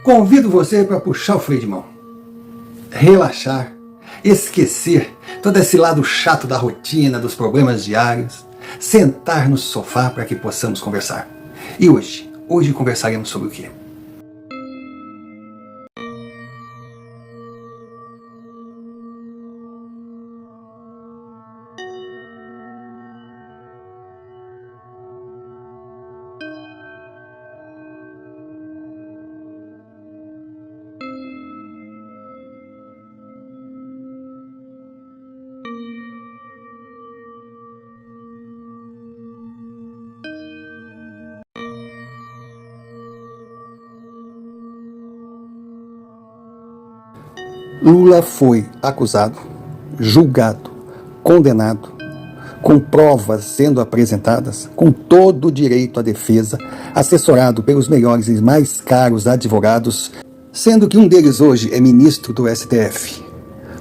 Convido você para puxar o freio de mão, relaxar, esquecer todo esse lado chato da rotina, dos problemas diários, sentar no sofá para que possamos conversar. E hoje conversaremos sobre o quê? Lula foi acusado, julgado, condenado, com provas sendo apresentadas, com todo o direito à defesa, assessorado pelos melhores e mais caros advogados, sendo que um deles hoje é ministro do STF.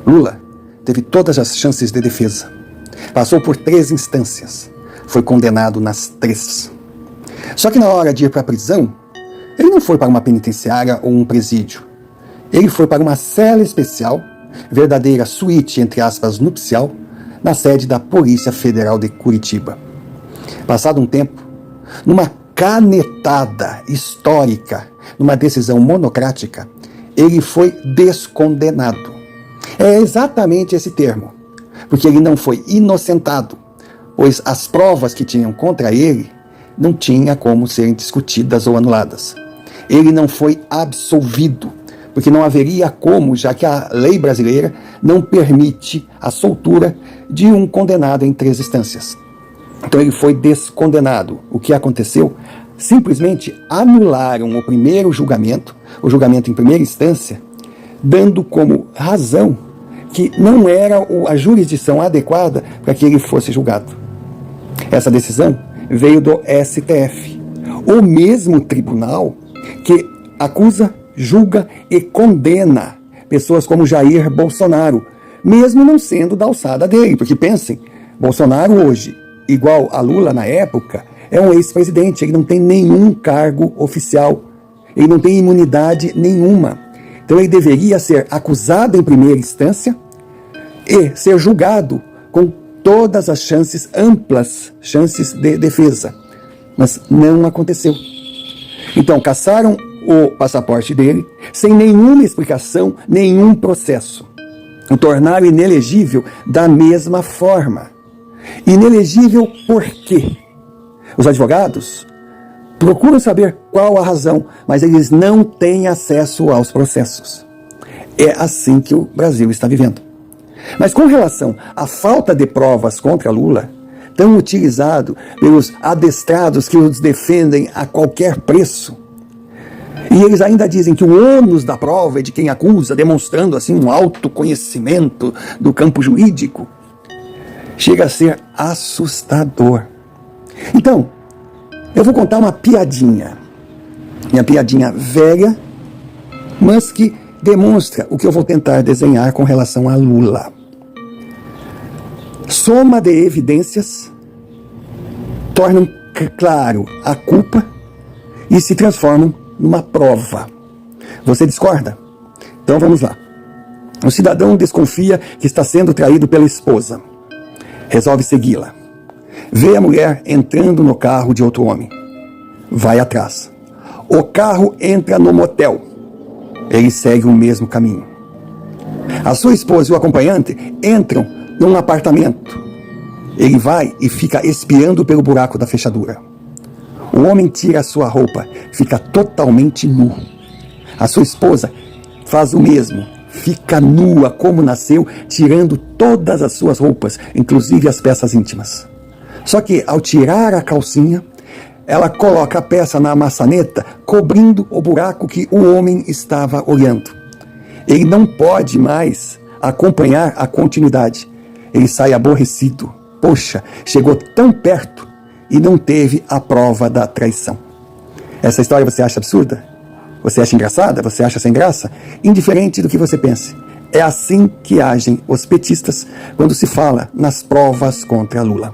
Lula teve todas as chances de defesa. Passou por 3 instâncias. Foi condenado nas 3. Só que na hora de ir para a prisão, ele não foi para uma penitenciária ou um presídio. Ele foi para uma cela especial, verdadeira suíte, entre aspas, nupcial, na sede da Polícia Federal de Curitiba. Passado um tempo, numa canetada histórica, numa decisão monocrática, ele foi descondenado. É exatamente esse termo, porque ele não foi inocentado, pois as provas que tinham contra ele não tinham como serem discutidas ou anuladas. Ele não foi absolvido, porque não haveria como, já que a lei brasileira não permite a soltura de um condenado em 3 instâncias. Então ele foi descondenado. O que aconteceu? Simplesmente anularam o primeiro julgamento, o julgamento em primeira instância, dando como razão que não era a jurisdição adequada para que ele fosse julgado. Essa decisão veio do STF, o mesmo tribunal que acusa, julga e condena pessoas como Jair Bolsonaro, mesmo não sendo da alçada dele. Porque pensem, Bolsonaro hoje, igual a Lula na época, é um ex-presidente, ele não tem nenhum cargo oficial, ele não tem imunidade nenhuma. Então ele deveria ser acusado em primeira instância e ser julgado com todas as chances, amplas chances de defesa. Mas não aconteceu. Então cassaram o passaporte dele, sem nenhuma explicação, nenhum processo. O tornaram inelegível da mesma forma. Inelegível por quê? Os advogados procuram saber qual a razão, mas eles não têm acesso aos processos. É assim que o Brasil está vivendo. Mas com relação à falta de provas contra Lula, tão utilizado pelos adestrados que os defendem a qualquer preço, e eles ainda dizem que o ônus da prova é de quem acusa, demonstrando assim um alto conhecimento do campo jurídico, chega a ser assustador. Então, eu vou contar uma piadinha. Minha piadinha velha, mas que demonstra o que eu vou tentar desenhar com relação a Lula. Soma de evidências tornam claro a culpa e se transformam numa prova. Você discorda? Então vamos lá. O cidadão desconfia que está sendo traído pela esposa. Resolve segui-la. Vê a mulher entrando no carro de outro homem. Vai atrás. O carro entra no motel. Ele segue o mesmo caminho. A sua esposa e o acompanhante entram num apartamento. Ele vai e fica espiando pelo buraco da fechadura. O homem tira a sua roupa, fica totalmente nu. A sua esposa faz o mesmo, fica nua como nasceu, tirando todas as suas roupas, inclusive as peças íntimas. Só que ao tirar a calcinha, ela coloca a peça na maçaneta, cobrindo o buraco que o homem estava olhando. Ele não pode mais acompanhar a continuidade. Ele sai aborrecido. Poxa, chegou tão perto e não teve a prova da traição. Essa história você acha absurda? Você acha engraçada? Você acha sem graça? Indiferente do que você pense. É assim que agem os petistas quando se fala nas provas contra Lula.